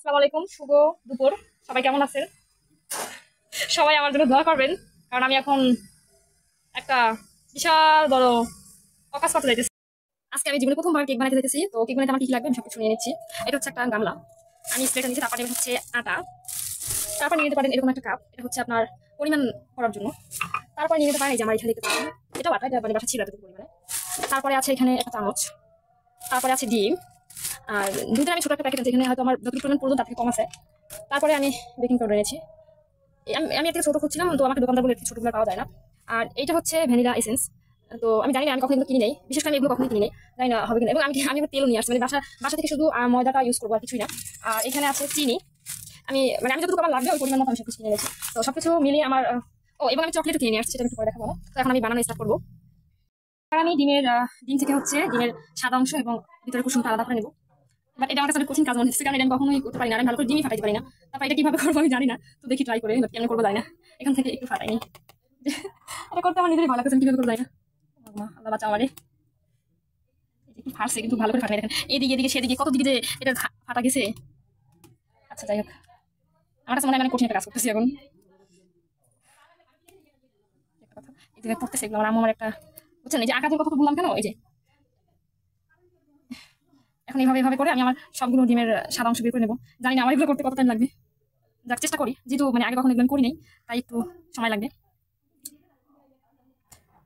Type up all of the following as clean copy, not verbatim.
আসসালামু আলাইকুম, শুভ দুপুর। সবাই কেমন আছেন? সবাই আমার জন্য দোয়া করবেন, কারণ আমি এখন একটা বিশাল বড় অকাজ করতে যাইতেছি। আজকে আমি জীবনে প্রথমবার কেক বানাতে যাইতেছি। তো কেক বানাতে আমার কি কি লাগবে আমি সবকিছু নিয়ে নিচ্ছি। এটা হচ্ছে একটা গামলা, আমি স্প্রেটা নিচ্ছি। তারপরে হচ্ছে আটা, তারপর নিয়ে নিতে পারেন এরকম একটা কাপ, এটা হচ্ছে আপনার পরিমাণ করার জন্য। তারপর নিয়ে নিতে পারেন এই যে আমার এখানে দেখতে পাচ্ছেন, এটা আটা, এটা মানে বাসা ছিল এতটুকু পরিমাণে। তারপরে আছে এখানে একটা চামচ, তারপরে আছে ডিম, আর দুধের আমি ছোট একটা প্যাকেট, যেখানে হয়তো আমার যতটুকু পরিমাণ প্রয়োজন তার থেকে কম আছে। তারপরে আমি বেকিং পাউডার এনেছি। আমি একটা ছোট খুঁজছিলাম, তো আমাকে দোকানদার বলে ছোটগুলো পাওয়া যায় না। আর এইটা হচ্ছে ভ্যানিলা এসেন্স। তো আমি জানি না, আমি কখনো এগুলো কিনি নাই, বিশেষ করে আমি এগুলো কখনোই কিনি নাই, জানি না হবে কিনা। এবং আমি তেলও নিয়ে আসছি, মানে বাসা থেকে শুধু ময়দাটা ইউজ করবো আর কিছুই না। আর এখানে আছে চিনি। আমি যতটুকু আমার লাগবে ওই পরিমাণ মতো আমি সবকিছু কিনে নিয়েছি। তো সবকিছু মিলিয়ে আমার এবং আমি চকলেটও কিনে নিয়ে আসছি, সেটা আমি একটু পরে দেখাবো না। তো এখন আমি বানানো স্টার্ট করবো। আর আমি ডিম থেকে হচ্ছে ডিমের সাদা অংশ এবং ভিতরে কুসুমটা আলাদা করে নেবো। বাট এটা আমার কাছে অনেক কঠিন কাজ মনে হচ্ছে, কারণ এটা আমি কখনোই করতে পারি না, আমি ভালো করে ডিমই ফাটাইতে পারি না। তারপর এটা কিভাবে করবো আমি জানি না, তো দেখি ট্রাই করে কেমন করবো জানি না। এখান থেকে একটু ফাটাইনি, এটা করতে আমার নিজেরই ভালো লাগছে, কিভাবে করবো জানি না। আল্লাহ বাঁচা আমারে, একটু ফাটছে কিন্তু ভালো করে ফাটাই। দেখেন এদিকে এদিকে সেদিকে কত দিকে যে এটা ফাটা গেছে। আচ্ছা যাই হোক, আমার কাছে মনে হয় মানে কঠিন একটা কাজ করতেছি এখন। একটা কথা, এই জায়গায় পড়তেছে এগুলো, আমার আম্মু আমার একটা, বুঝছেন এই যে আকাশের কথা তো বললাম কেন, এই যে এখন এইভাবে এইভাবে করে আমি আমার সবগুলো ডিমের সাদা অংশ বের করে নেবো। জানি না আমার এগুলো করতে কত টাইম লাগবে, যাক চেষ্টা করি, যেহেতু মানে আগে কখনো এগুলো আমি করি নাই, তাই একটু সময় লাগবে।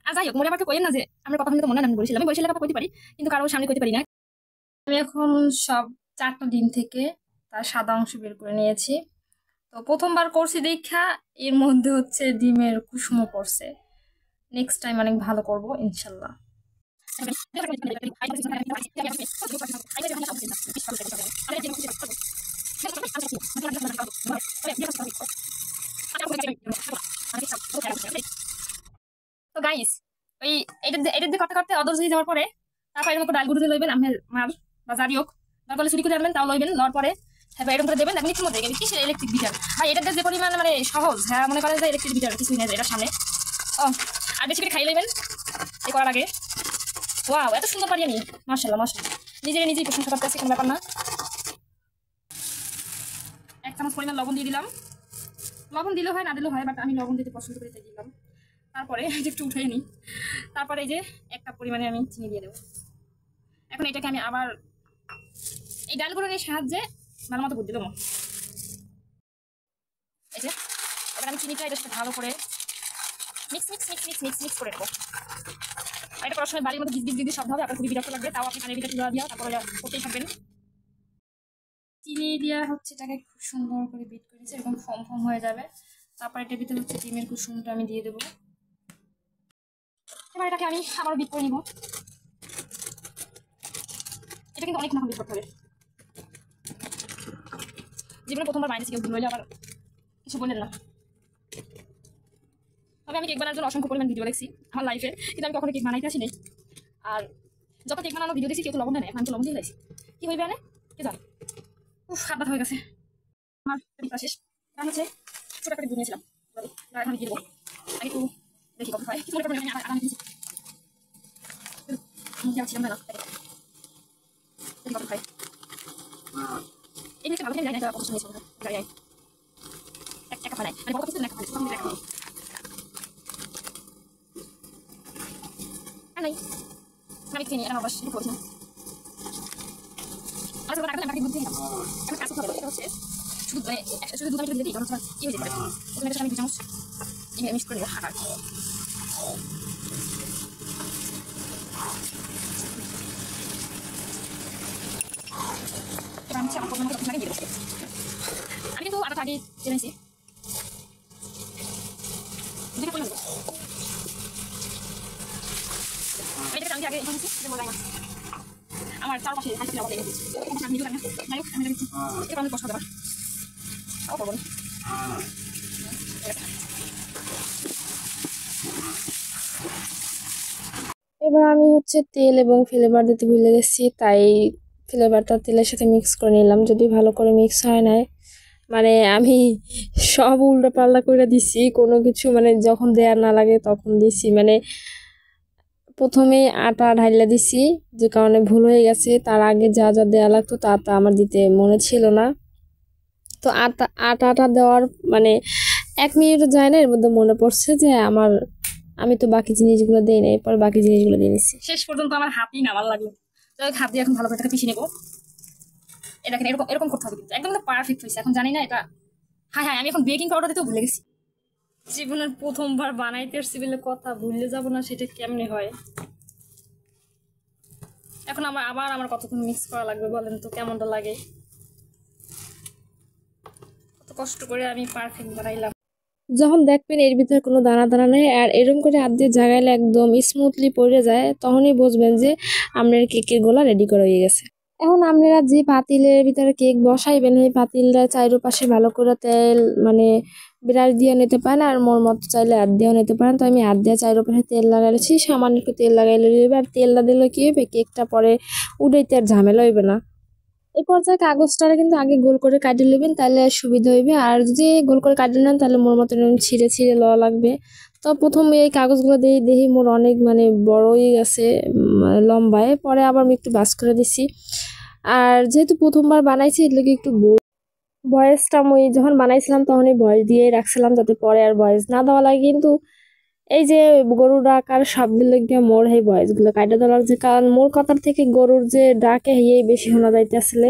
আর যাই হোক, মনে আমাকে কইেন না যে আমরা কথা তো মনে হয় আমি বলছিলাম, আমি বরিশালের কথা কইতে পারি, কিন্তু কারোর সামনে কইতে পারি না। আমি এখন সব 4টা ডিম থেকে তার সাদা অংশ বের করে নিয়েছি। তো প্রথমবার করছি দেখা এর মধ্যে হচ্ছে ডিমের কুসুমও পড়ছে। নেক্সট টাইম অনেক ভালো করব ইনশাল্লাহ। তো গাইস, ওই এটা দিয়ে করতে করতে অদর্শ হয়ে যাওয়ার পরে তারপর এরকম ডাল গুঁড়ো দিয়ে লইবেন, আপনার মার বা যারই হোক, তারপরে চুরি করে আনবেন, তাও লইবেন, লওয়ার পরে হ্যাঁ এরকম করে দেবেন। আপনি মধ্যে কিসের ইলেকট্রিক বিটার ভাই, এটা যে পরিমাণ মানে সহজ, হ্যাঁ মনে করেন যে ইলেকট্রিক বিটার কিছুই নেই এটার সামনে। ও, আর বেশি করে খাই লইবেন এই করার আগে। ওয়াও, এত সুন্দর পারি আমি, মাশাআল্লাহ মাশাআল্লাহ, নিজেই প্রশংসা করতে আছি, কোনো ব্যাপার না। 1 চামচ পরিমাণ লবণ দিয়ে দিলাম। লবণ দিলেও হয় না দিলেও হয়, বাট আমি লবণ দিতে পছন্দ করে তাই দিলাম। তারপরে একটু উঠে নিই। তারপরে এই যে 1 কাপ পরিমাণে আমি চিনি দিয়ে দেবো। এখন এটাকে আমি আবার এই ডালগুলোর সাহায্যে ভালো মতো বুঝতে দেবো। এই যে এবার আমি চিনিটা এটার সাথে ভালো করে mix mix mix mix mix mix করে নেবো। আর এটা করার সময় বাড়ির মধ্যে গিজ গিজ শব্দ হবে, আপনার খুবই বিরক্ত লাগবে, তাও আপনি কানের ভিতরে তুলে দিয়া তারপরে করতেই থাকবেন। চিনি দিয়া হচ্ছে এটাকে খুব সুন্দর করে বিট করেছি, এরকম ফর্ম ফর্ম হয়ে যাবে। তারপর এটার ভিতরে হচ্ছে ডিমের কুসুমটা আমি দিয়ে দেবো। এবার এটাকে আমি আবার বিট করে নিব। এটা কিন্তু অনেকক্ষণ বিট করতে হবে, জীবনে প্রথমবার বানিয়েছি, কেউ ভুল হইলে আবার কিছু বললেন না। তবে আমি কেক বানানোর জন্য অসংখ্য পরিমাণ ভিডিও দেখছি আমার লাইফে, কিন্তু আমি কখনো কেক বানাইতে আসি নাই। আর যত কেক বানানোর ভিডিও দেখছি কেউ তো লবণ দেয় না, এখন তো লবণ দিয়ে যাইছি, কি হইবে আনে কে জানে। উফ, হাত ব্যথা হয়ে গেছে আমার, পিঠা শেষ। কারণ হচ্ছে ছোট একটা দুধ নিয়েছিলাম, এখন দিয়ে দেবো। আগে একটু দেখি কত হয়, কিছু মনে করবেন, আমি আটা নিয়েছি, ছিলাম না দেখি কত হয়। এই জিনিসটা ভালো জানি না, এটা অবশ্যই নিয়েছি গাড়ি এক কাপ নাই, মানে বড় কিছু না কাপ নাই, আমি কিনি আমার অবশ্যই করছি না। আর যখন আগে বুঝতে এখন কাজ করতে হবে, এটা হচ্ছে শুধু মানে শুধু দুধ আমি দিয়ে দিই, তখন কি হয়ে যাবে। প্রথমে এটা আমি 2 চামচ মিক্স করে নেবো আবার। এবার আমি আমার প্রথমে কিছু আগে দিয়ে দেবো। আমি কিন্তু আটাটা আগে জেনেছি, দুটো করে দেবো। আমি এটাকে আমি আগে এখানে দিচ্ছি, এটা বলাই না আমার চারপাশে হাইতে আবার লেগে দিচ্ছি, আমি নিজেও জানি না, যাই হোক আমি দিচ্ছি। এবার আমি কষ্ট দেবার তাও করবো না। এবার আমি হচ্ছে তেল এবং ফ্লেভার দিতে ভুলে গেছি, তাই ফ্লেভারটা তেলের সাথে মিক্স করে নিলাম, যদি ভালো করে মিক্স হয় নাই। মানে আমি সব উল্টো পাল্টা করে দিছি, কোনো কিছু মানে যখন দেয়া না লাগে তখন দিছি, মানে প্রথমে আটা ঢাইলা দিছি, যে কারণে ভুল হয়ে গেছে। তার আগে যা যা দেয়া লাগতো তা আমার দিতে মনে ছিল না। তো আটাটা দেওয়ার মানে 1 মিনিটও যায় না, এর মধ্যে মনে পড়ছে যে আমি তো বাকি জিনিসগুলো দিই না, এরপর বাকি জিনিসগুলো দিয়ে নিচ্ছি। শেষ পর্যন্ত আমার হাতই না ভালো লাগলো। তো হাত দিয়ে এখন ভালো করে এটাকে পিষে নেবো। এ দেখেন এরকম এরকম করতে হবে, কিন্তু একদম পারফেক্ট হয়েছে। এখন জানি না এটা, হ্যাঁ হ্যাঁ, আমি এখন বেকিং পাউডার দিতেও ভুলে গেছি। জীবনের প্রথমবার বানাইতে সিভিলের কথা ভুলে যাব না, সেটা কেমনে হয়। এখন আমার কতক্ষণ মিক্স করা লাগবে বলেন তো, কেমনটা লাগে। কত কষ্ট করে আমি পারফেক্ট বানাইলাম। যখন দেখবেন এর ভিতরে কোনো দানা দানা নেই আর এরকম করে হাত দিয়ে জাগাইলে একদম স্মুথলি পড়ে যায়, তখনই বুঝবেন যে আপনার কেকের গোলা রেডি করা হয়ে গেছে। এখন আপনারা যে পাতিলের ভিতরে কেক বসাইবেন, এই পাতিলটা চারোপাশে ভালো করে তেল মানে ব্রাশ দিয়ে নিতে পারেন, আর মোর মতো চাইলে হাত দিয়েও নিতে পারেন। তো আমি হাত দিয়ে চারোপাশে তেল লাগাইছি, সামান্য একটু তেল লাগাইলে আর তেলটা দিলে কি হবে, কেকটা পরে উঠাইতে আর ঝামেলা হইবে না। এই পর্যায়ে কাগজটারে কিন্তু আগে গোল করে কাটিয়ে নেবেন, তাহলে সুবিধা হইবে। আর যদি গোল করে কাটিয়ে নেন তাহলে মোর মতন এরকম ছিঁড়ে ছিঁড়ে লওয়া লাগবে। তো প্রথমে এই কাগজগুলো দিয়ে দেখি মোর অনেক মানে বড়ই আছে লম্বায়, পরে আবার আমি একটু বাস করে দিছি। আর যেহেতু প্রথমবার বানাইছি এর লাগে একটু ভয়েসটা আমি যখন বানাইছিলাম তখনই ভয়েস দিয়ে রাখছিলাম, যাতে পরে আর ভয়েস না দেওয়া লাগে। কিন্তু এই যে গরু ডাক আর শব্দের লেগে মোর এই ভয়েস গুলো কাটা দেওয়া লাগছে, কারণ মোর কথার থেকে গরুর যে ডাকে এই বেশি শোনা যাইতেছিল।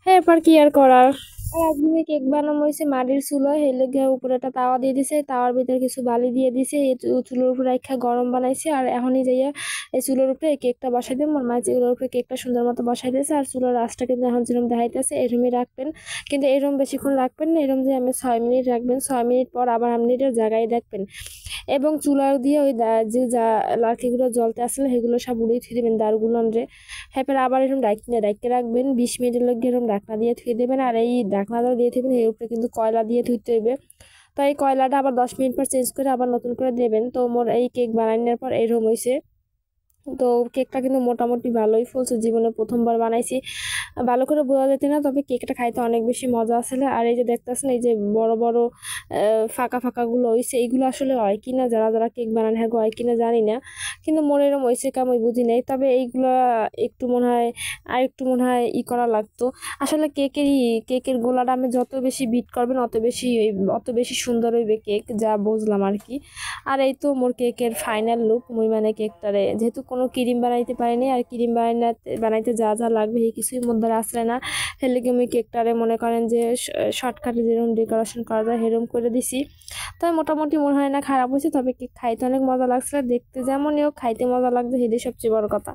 হ্যাঁ, এরপর কি আর করার। আর একদিনে কেক বানানো হয়েছে মাটির চুলোয়, সেই লেগে উপরে একটা তাওয়া দিয়ে দিছে, তাওয়ার ভিতরে কিছু বালি দিয়ে দিছে, এই চুলোর উপরে একটা গরম বানাইছে। আর এখনই যাইয়া এই চুলোর উপরে এই কেকটা বসাই দেব। মোর মা চুলোর উপরে কেকটা সুন্দর মতো বসাই দিয়েছে, আর চুলোর আঁচটা কিন্তু এখন যেরকম দেখাইতেছে এরমই রাখবেন। কিন্তু এরম বেশিক্ষণ রাখবেন না, এরম যে আমি 6 মিনিট রাখবেন, 6 মিনিট পর আবার আপনি এটা জায়গায় রাখবেন। এবং চুলা দিয়ে ওই যে যা লাঠিগুলো জ্বলতে আসলে সেগুলো সব উড়িয়ে থুয়ে দেবেন দারুগুলো রে। হ্যাঁ, আবার এরকম ডাইকে রাখবেন 20 মিনিটের লগে, এরকম ঢাকনা দিয়ে থুয়ে দেবেন। আর এই ঢাকনাটা দিয়ে থুবেন, এর উপরে কিন্তু কয়লা দিয়ে থুইতে হইবে। তো এই কয়লাটা আবার 10 মিনিট পর চেঞ্জ করে আবার নতুন করে দেবেন। তো মোর এই কেক বানানোর পর এরকম হয়েছে। তো কেকটা কিন্তু মোটামুটি ভালোই ফুলছে, জীবনে প্রথমবার বানাইছি। ভালো করে বোঝা যেত না, তবে কেকটা খাইতে অনেক বেশি মজা আসলে। আর এই যে দেখতেছেন এই যে বড় বড় ফাঁকা ফাঁকাগুলো হয়েছে, এইগুলো আসলে হয় কিনা, যারা যারা কেক বানান হ্যাঁ হয় কিনা জানি না, কিন্তু মনে এরকম হয়েছে কাম আমি বুঝি নাই। তবে এইগুলা একটু মনে হয় আর একটু মনে হয় করা লাগতো। আসলে কেকের গোলাটা আমি যত বেশি বিট করবেন অত বেশি সুন্দর হইবে কেক, যা বুঝলাম আর কি। আর এই তো মোর কেকের ফাইনাল লুক। মুই মানে কেকটারে যেহেতু কোনো ক্রিম বানাইতে পারিনি, আর ক্রিম বানাইতে যা যা লাগবে এই কিছুই মধ্যে আসলে না, হেলে কি আমি কেকটারে মনে করেন যে শর্টকাটে যেরকম ডেকোরেশন করা যায় সেরকম করে দিছি। তবে মোটামুটি মনে হয় না খারাপ হয়েছে, তবে কেক খাইতে অনেক মজা লাগছিল, দেখতে যেমনই হোক খাইতে মজা লাগছে, সেটাই সবচেয়ে বড় কথা।